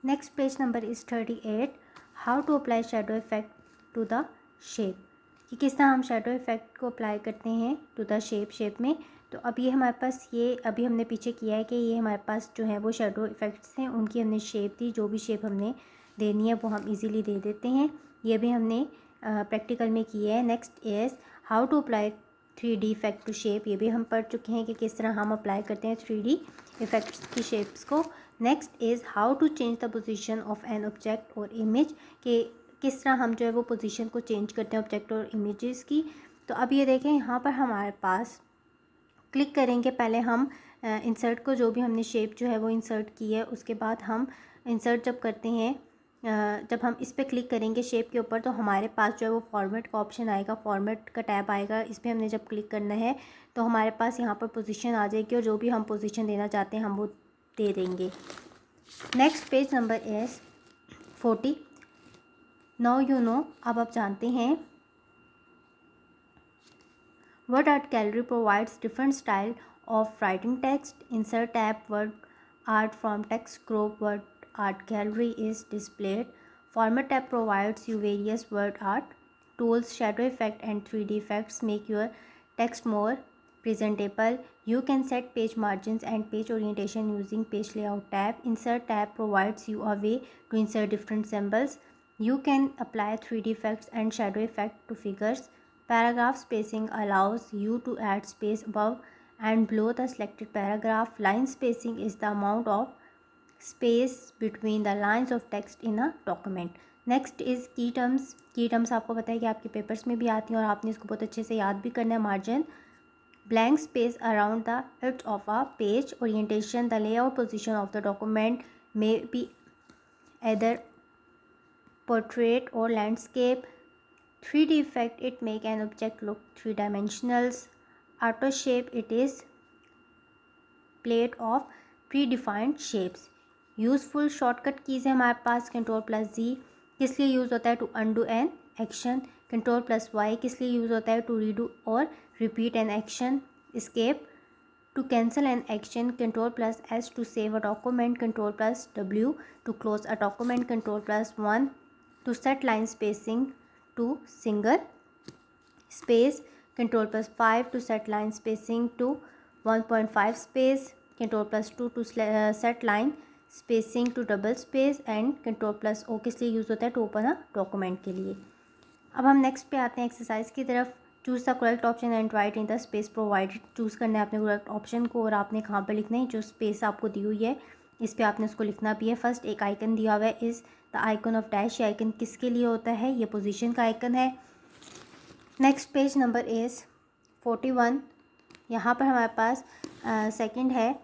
Next page number is 38, how to apply shadow effect to the shape, कि किस तरह हम शेडो इफ़ेक्ट को अप्लाई करते हैं टू द शेप में। तो अब ये हमारे पास, ये अभी हमने पीछे किया है कि ये हमारे पास जो है वो शेडो इफ़ेक्ट्स हैं, उनकी हमने शेप दी, जो भी शेप हमने देनी है वो हम इजीली दे देते हैं। ये भी हमने प्रैक्टिकल में किया है। Next is how to apply 3D effect to shape, ये भी हम पढ़ चुके हैं कि किस तरह हम अप्लाई करते हैं 3D इफ़ेक्ट्स की शेप्स को। Next is how to change the position of an object और इमेज, कि किस तरह हम जो है वो पोजीशन को चेंज करते हैं ऑब्जेक्ट और इमेजेस की। तो अब ये देखें, यहाँ पर हमारे पास क्लिक करेंगे, पहले हम इंसर्ट को, जो भी हमने शेप जो है वो इंसर्ट की है, उसके बाद हम इंसर्ट जब करते हैं, जब हम इस पर क्लिक करेंगे शेप के ऊपर, तो हमारे पास जो है वो फॉर्मेट का ऑप्शन आएगा, फॉर्मेट का टैब आएगा। इस पर हमने जब क्लिक करना है तो हमारे पास यहाँ पर पोजीशन आ जाएगी, और जो भी हम पोजीशन देना चाहते हैं हम वो दे देंगे। Next page number is 40, now you know, अब आप जानते हैं Word Art Gallery provides different style of writing text. Insert tab Word Art from text group. Word Art Gallery is displayed. Format tab provides you various word art tools. Shadow effect and 3D effects make your text more presentable. You can set page margins and page orientation using page layout tab. Insert tab provides you a way to insert different symbols. You can apply 3D effects and shadow effect to figures. Paragraph spacing allows you to add space above and below the selected paragraph. Line spacing is the amount of space between the lines of text in a document. Next is key terms. Key terms आपको पता है कि आपके papers में भी आती हैं और आपने इसको बहुत अच्छे से याद भी करना है। Margin, blank space around the edge of a page. Orientation, the layout position of the document may be either portrait or landscape. 3D effect, it make an object look three-dimensional. Auto shape, it is plate of predefined shapes. Useful shortcut keys है हमारे पास, Ctrl+Z किस लिए use होता है, to undo an action. Ctrl+Y किस लिए use होता है, टू रीडू और repeat an action. Escape to cancel an action. Ctrl+S to save a document. Ctrl+W to close a document. Ctrl+1 to set line spacing to single space. Ctrl+5 to set line spacing to 1.5 space. Ctrl+2 to set line spacing to double space and Ctrl+O किस लिए use होता है, to open a document के लिए। अब हम next पे आते हैं एक्सरसाइज की तरफ। Choose the correct option and right in the space provided. Choose करना है आपने करेक्ट ऑप्शन को और आपने कहाँ पर लिखना है, जो स्पेस आपको दी हुई है इस पर आपने उसको लिखना भी है। फर्स्ट एक आइकन दिया हुआ है, is the icon of dash. ये आइकन किसके लिए होता है, ये पोजीशन का आइकन है। नेक्स्ट पेज नंबर इज़ 41, यहाँ पर हमारे पास सेकंड है,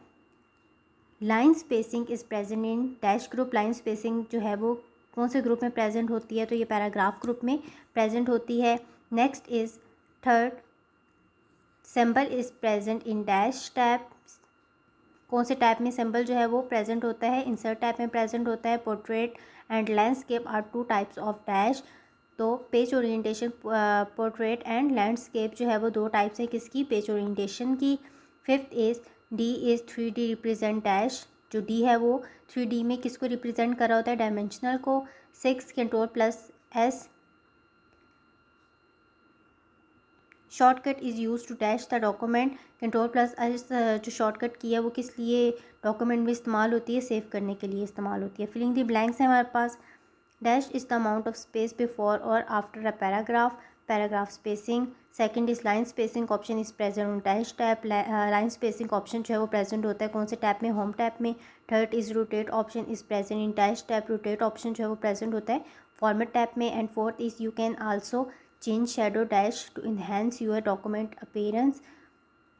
line spacing is present in dash group. Line spacing जो है वो कौन से ग्रुप में प्रेजेंट होती है, तो ये पैराग्राफ ग्रुप में प्रेजेंट होती है। Next is third, symbol is present in dash tab. कौन से टैब में सिंबल जो है वो प्रेजेंट होता है, इंसर्ट टैब में प्रेजेंट होता है। Portrait and landscape are two types of dash. तो page orientation, portrait and landscape जो है वो दो टाइप्स है किसकी, पेज ओरिएंटेशन की। Fifth is D is 3D represent dash. जो डी है वो 3D में किसको रिप्रेजेंट कर रहा होता है, डायमेंशनल को। 6 Ctrl+S shortcut is use to dash the document. Ctrl+S जो शॉर्टकट की है वो किस लिए डॉक्यूमेंट में इस्तेमाल होती है, सेव करने के लिए इस्तेमाल होती है। फिलिंग द ब्लैंक्स है हमारे पास। Dash is the amount of space before और after a paragraph. Paragraph spacing. Second is line spacing, option is present on dash tab. Line spacing option जो है वो प्रेजेंट होता है कौन से टैब में, होम टैब में। Third is rotate, option is present in dash tab. Rotate option जो है वो प्रेजेंट होता है फॉर्मेट टैब में। And fourth is you can also change shadow dash to enhance your document appearance.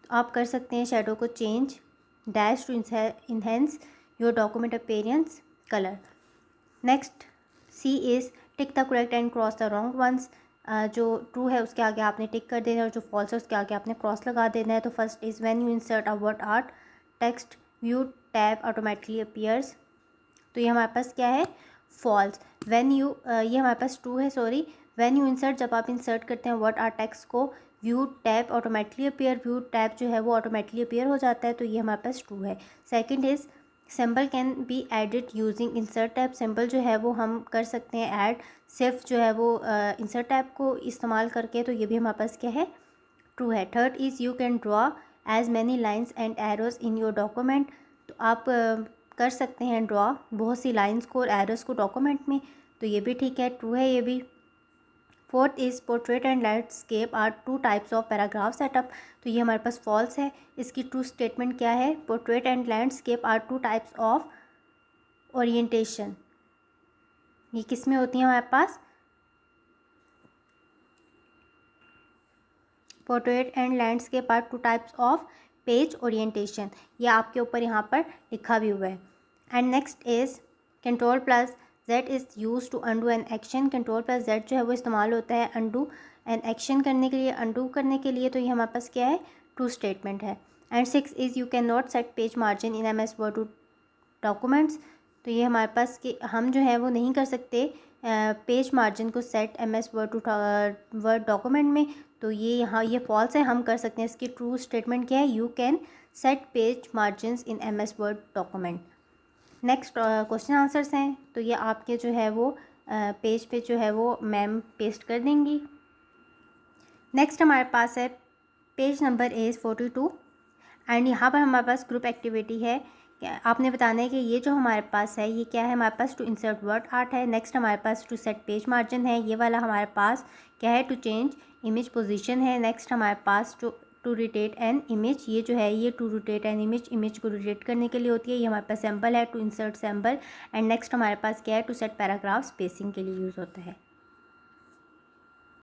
आप कर सकते हैं शेडो को change dash to enhance your document appearance colour. Next C is tick the correct and cross the wrong ones. जो true है उसके आगे आपने टिक कर देना है और जो फॉल्स है उसके आगे आपने क्रॉस लगा देना है। तो first is when you insert a word art text view tab automatically appears. तो ये हमारे पास क्या है, फॉल्स। व्हेन यू, ये हमारे पास ट्रू है, सॉरी। व्हेन यू इंसर्ट, जब आप इंसर्ट करते हैं वर्ड आर्ट टेक्स्ट को, view tab automatically appear. View tab जो है वो ऑटोमेटिकली अपीयर हो जाता है, तो ये हमारे पास ट्रू है। Second is symbol can be added using insert tab. Symbol जो है वो हम कर सकते हैं ऐड सिर्फ जो है वो इंसर्ट टैब को इस्तेमाल करके, तो ये भी हमारे पास क्या है, ट्रू है। Third is you can draw as many lines and arrows in your document. तो आप कर सकते हैं ड्रॉ बहुत सी लाइन्स को और एरोज को डॉक्यूमेंट में, तो ये भी ठीक है, ट्रू है ये भी। Fourth is portrait and landscape are two types of paragraph setup. तो ये हमारे पास फॉल्स है। इसकी ट्रू स्टेटमेंट क्या है, portrait and landscape are two types of orientation. ये किस में होती है हमारे पास, portrait and landscape are two types of page orientation. ये आपके ऊपर यहाँ पर लिखा भी हुआ है। And next is control plus Z is use to undo an action. Control plus Z जो है वो इस्तेमाल होता है अंडू एन एक्शन करने के लिए, अंडू करने के लिए। तो ये हमारे पास क्या है, ट्रू स्टेटमेंट है। And six is you can not set page margin in MS Word to documents. तो ये हमारे पास कि हम जो है वो नहीं कर सकते पेज मार्जिन को set MS Word to Word document में। तो ये यहाँ ये फॉल्स है, हम कर सकते हैं। इसकी ट्रू स्टेटमेंट क्या है, you can set page margin in MS word document. Next question answers हैं, तो ये आपके जो है वो पेज पे जो है वो मैम पेस्ट कर देंगी। नेक्स्ट हमारे पास है पेज नंबर इज़ 42 एंड यहाँ पर हमारे पास ग्रुप एक्टिविटी है। आपने बताना है कि ये जो हमारे पास है ये क्या है, हमारे पास टू इंसर्ट वर्ड आर्ट है। नेक्स्ट हमारे पास टू सेट पेज मार्जिन है। ये वाला हमारे पास क्या है, टू चेंज इमेज पोजीशन है। नेक्स्ट हमारे पास टू रोटेट एन इमेज। ये जो है ये टू रोटेट एन इमेज को रोटेट करने के लिए होती है। ये हमारे पास सैम्पल है, to insert sample. And next हमारे पास क्या है, टू सेट पैराग्राफ स्पेसिंग के लिए यूज़ होता है।